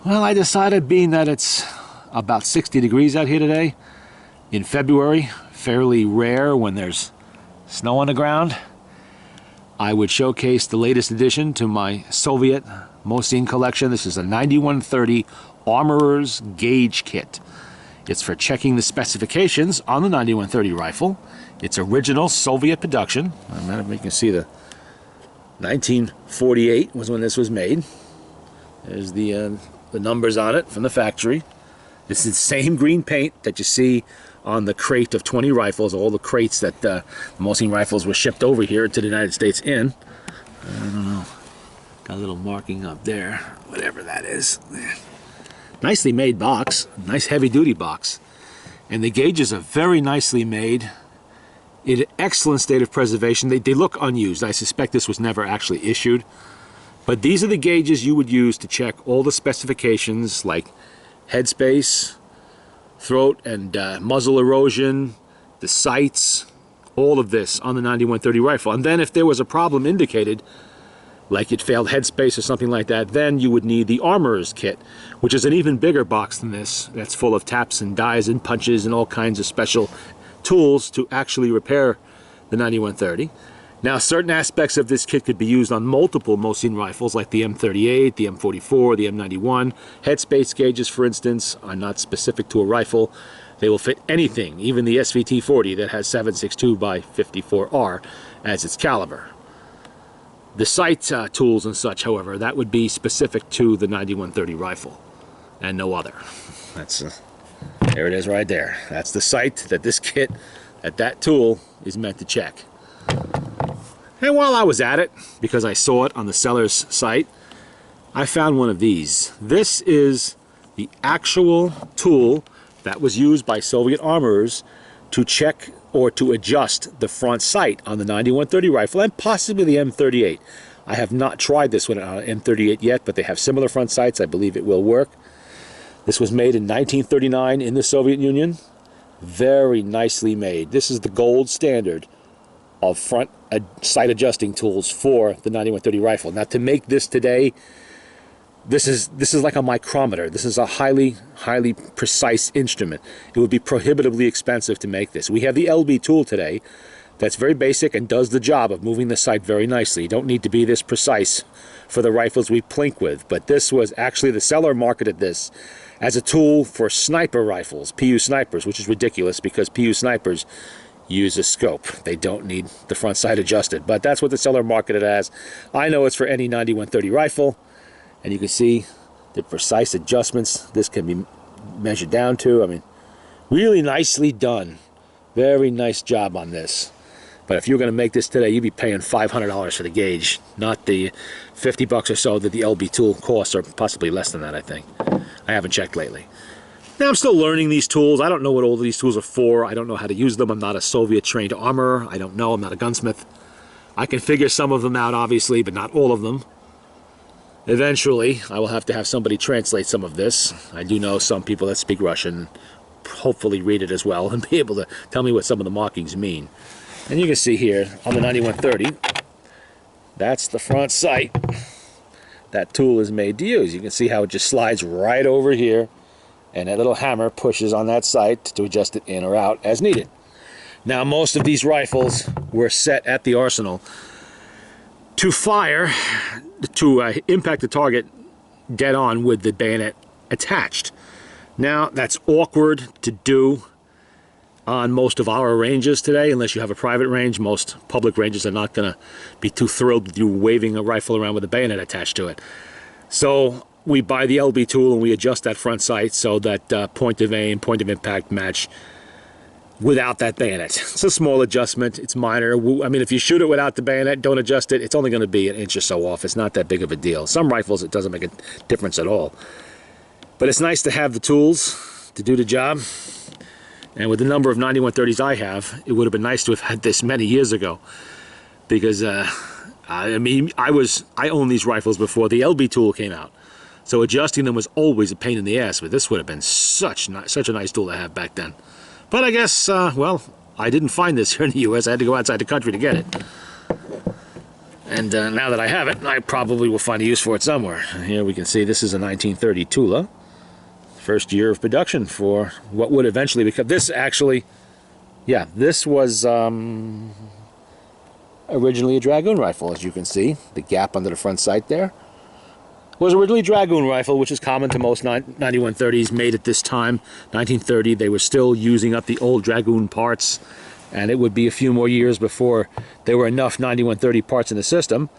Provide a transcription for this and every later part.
Well, I decided, being that it's about 60 degrees out here today, in February, fairly rare when there's snow on the ground, I would showcase the latest addition to my Soviet Mosin collection. This is a 9130 Armorer's Gauge Kit. It's for checking the specifications on the 9130 rifle. It's original Soviet production. I don't know if you can see the 1948 was when this was made. There's the numbers on it from the factory. This is the same green paint that you see on the crate of 20 rifles, all the crates that the Mosin rifles were shipped over here to the United States in. I don't know. Got a little marking up there, whatever that is. Nicely made box, nice heavy-duty box. And the gauges are very nicely made, in excellent state of preservation. They look unused. I suspect this was never actually issued. But these are the gauges you would use to check all the specifications like headspace, throat and muzzle erosion, the sights, all of this on the 9130 rifle. And then if there was a problem indicated, like it failed headspace or something like that, then you would need the Armorer's Kit, which is an even bigger box than this. That's full of taps and dies and punches and all kinds of special tools to actually repair the 9130. Now, certain aspects of this kit could be used on multiple Mosin rifles, like the M38, the M44, the M91. Headspace gauges, for instance, are not specific to a rifle. They will fit anything, even the SVT-40 that has 7.62 by 54R as its caliber. The sight tools and such, however, that would be specific to the 9130 rifle and no other. That's there it is right there. That's the sight that this kit, that tool is meant to check. And while I was at it, because I saw it on the seller's site, I found one of these. This is the actual tool that was used by Soviet armorers to check or to adjust the front sight on the 9130 rifle and possibly the M38. I have not tried this one on M38 yet, but they have similar front sights. I believe it will work. This was made in 1939 in the Soviet Union. Very nicely made. This is the gold standard of front sight adjusting tools for the 9130 rifle. Now, to make this today, this is like a micrometer. This is a highly precise instrument. It would be prohibitively expensive to make this. We have the LB tool today that's very basic and does the job of moving the sight very nicely. You don't need to be this precise for the rifles we plink with, but this was actually, the seller marketed this as a tool for sniper rifles, PU snipers, which is ridiculous because PU snipers use a scope. They don't need the front sight adjusted, but that's what the seller marketed as. I know it's for any 9130 rifle, and you can see the precise adjustments this can be measured down to. I mean, really nicely done. Very nice job on this. But if you're going to make this today, you'd be paying $500 for the gauge, not the 50 bucks or so that the LB tool costs, or possibly less than that, I think. I haven't checked lately. Now, I'm still learning these tools. I don't know what all of these tools are for. I don't know how to use them. I'm not a Soviet-trained armorer. I don't know. I'm not a gunsmith. I can figure some of them out, obviously, but not all of them. Eventually, I will have to have somebody translate some of this. I do know some people that speak Russian, hopefully read it as well, and be able to tell me what some of the markings mean. And you can see here, on the 9130, that's the front sight that tool is made to use. You can see how it just slides right over here, and that little hammer pushes on that sight to adjust it in or out as needed. Now, most of these rifles were set at the arsenal to fire, to impact the target dead on with the bayonet attached. Now, that's awkward to do on most of our ranges today, unless you have a private range. Most public ranges are not going to be too thrilled with you waving a rifle around with a bayonet attached to it. So we buy the LB tool and we adjust that front sight so that point of aim, point of impact match without that bayonet. It's a small adjustment. It's minor. I mean, if you shoot it without the bayonet, don't adjust it, it's only going to be an inch or so off. It's not that big of a deal. Some rifles, it doesn't make a difference at all. But it's nice to have the tools to do the job. And with the number of 9130s I have, it would have been nice to have had this many years ago. Because, I mean, I owned these rifles before the LB tool came out. So adjusting them was always a pain in the ass, but this would have been such a nice tool to have back then. But I guess, well, I didn't find this here in the U.S. I had to go outside the country to get it. And now that I have it, I probably will find a use for it somewhere. Here we can see this is a 1930 Tula. First year of production for what would eventually become... This actually... Yeah, this was originally a Dragoon rifle, as you can see. The gap under the front sight there was originally a Dragoon rifle, which is common to most 9130s made at this time. 1930, they were still using up the old Dragoon parts, and it would be a few more years before there were enough 9130 parts in the system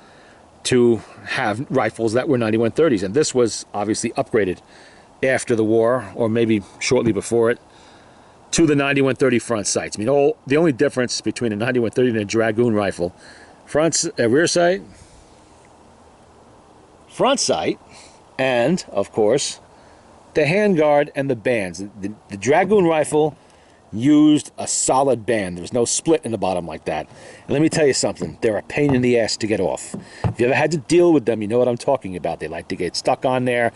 to have rifles that were 9130s. And this was obviously upgraded after the war, or maybe shortly before it, to the 9130 front sights. I mean, the only difference between a 9130 and a Dragoon rifle, rear sight, front sight, and, of course, the handguard and the bands. The Dragoon rifle used a solid band. There was no split in the bottom like that. And let me tell you something, they're a pain in the ass to get off. If you ever had to deal with them, you know what I'm talking about. They like to get stuck on there.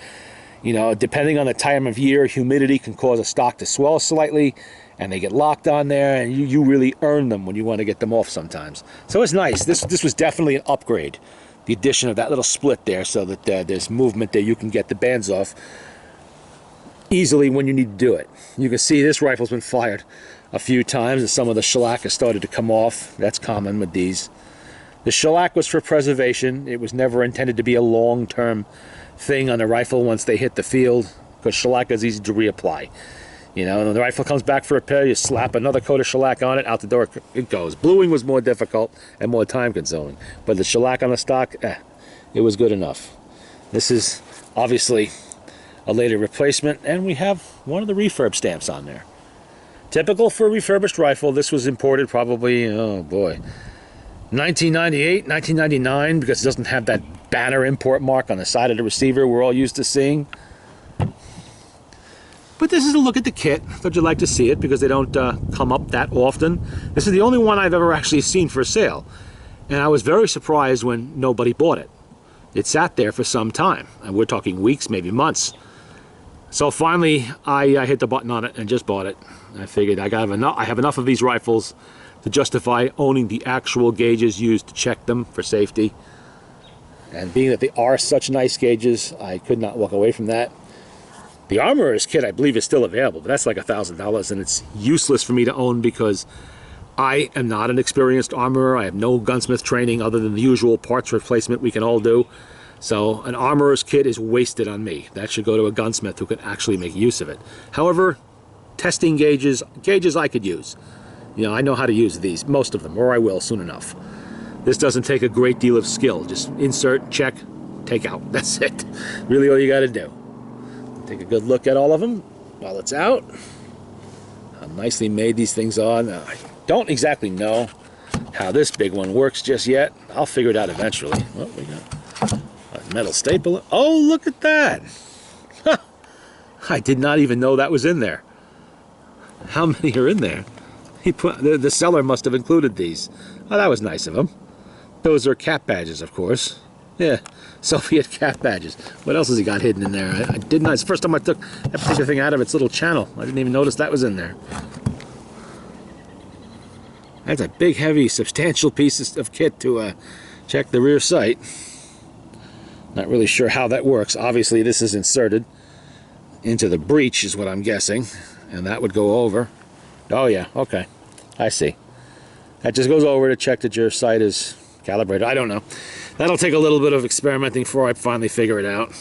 You know, depending on the time of year, humidity can cause a stock to swell slightly, and they get locked on there, and you really earn them when you want to get them off sometimes. So it's nice. This was definitely an upgrade. The addition of that little split there, so that there's movement there. You can get the bands off easily when you need to do it. You can see this rifle's been fired a few times, and some of the shellac has started to come off. That's common with these. The shellac was for preservation. It was never intended to be a long-term thing on the rifle once they hit the field, because shellac is easy to reapply. You know, when the rifle comes back for repair, you slap another coat of shellac on it, out the door it goes. Bluing was more difficult and more time consuming, but the shellac on the stock, it was good enough. This is obviously a later replacement, and we have one of the refurb stamps on there. Typical for a refurbished rifle. This was imported probably, oh boy, 1998, 1999, because it doesn't have that banner import mark on the side of the receiver we're all used to seeing. But this is a look at the kit. Thought you'd like to see it because they don't come up that often. This is the only one I've ever actually seen for sale, and I was very surprised when nobody bought it. It sat there for some time, and we're talking weeks, maybe months. So finally, I hit the button on it and just bought it. I figured I have enough of these rifles to justify owning the actual gauges used to check them for safety. And being that they are such nice gauges, I could not walk away from that. The Armorer's kit, I believe, is still available, but that's like $1,000, and it's useless for me to own because I am not an experienced armorer. I have no gunsmith training other than the usual parts replacement we can all do. So an Armorer's kit is wasted on me. That should go to a gunsmith who can actually make use of it. However, testing gauges I could use. You know, I know how to use these, most of them, or I will soon enough. This doesn't take a great deal of skill. Just insert, check, take out. That's it. Really all you got to do. Take a good look at all of them while it's out. How nicely made these things are. Now, I don't exactly know how this big one works just yet. I'll figure it out eventually. Well, we got a metal staple. Oh, look at that. I did not even know that was in there. How many are in there? The seller must have included these. Oh, that was nice of him. Those are cap badges, of course. Yeah, Soviet cap badges. What else has he got hidden in there? I did not. It's the first time I took that particular thing out of its little channel. I didn't even notice that was in there. That's a big, heavy, substantial piece of kit to check the rear sight. Not really sure how that works. Obviously, this is inserted into the breech, is what I'm guessing, and that would go over. Oh yeah, okay, I see. That just goes over to check that your sight is calibrated. I don't know. That'll take a little bit of experimenting before I finally figure it out.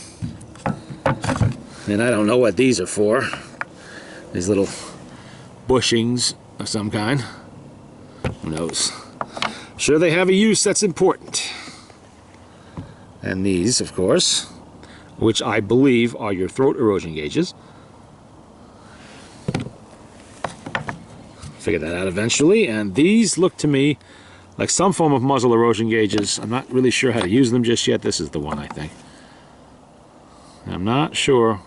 And I don't know what these are for. These little bushings of some kind. Who knows? Sure, they have a use that's important. And these, of course, which I believe are your throat erosion gauges. Figure that out eventually. And these look to me like some form of muzzle erosion gauges. I'm not really sure how to use them just yet. This is the one, I think. I'm not sure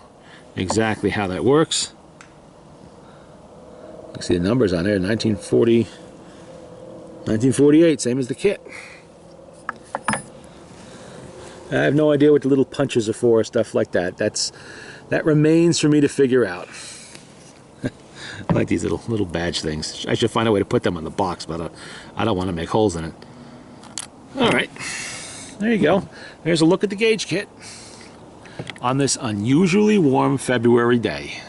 exactly how that works. You can see the numbers on there, 1940, 1948, same as the kit. I have no idea what the little punches are for, stuff like that. That remains for me to figure out. I like these little badge things. I should find a way to put them on the box, but I don't want to make holes in it. All right. there you go. There's a look at the gauge kit on this unusually warm February day.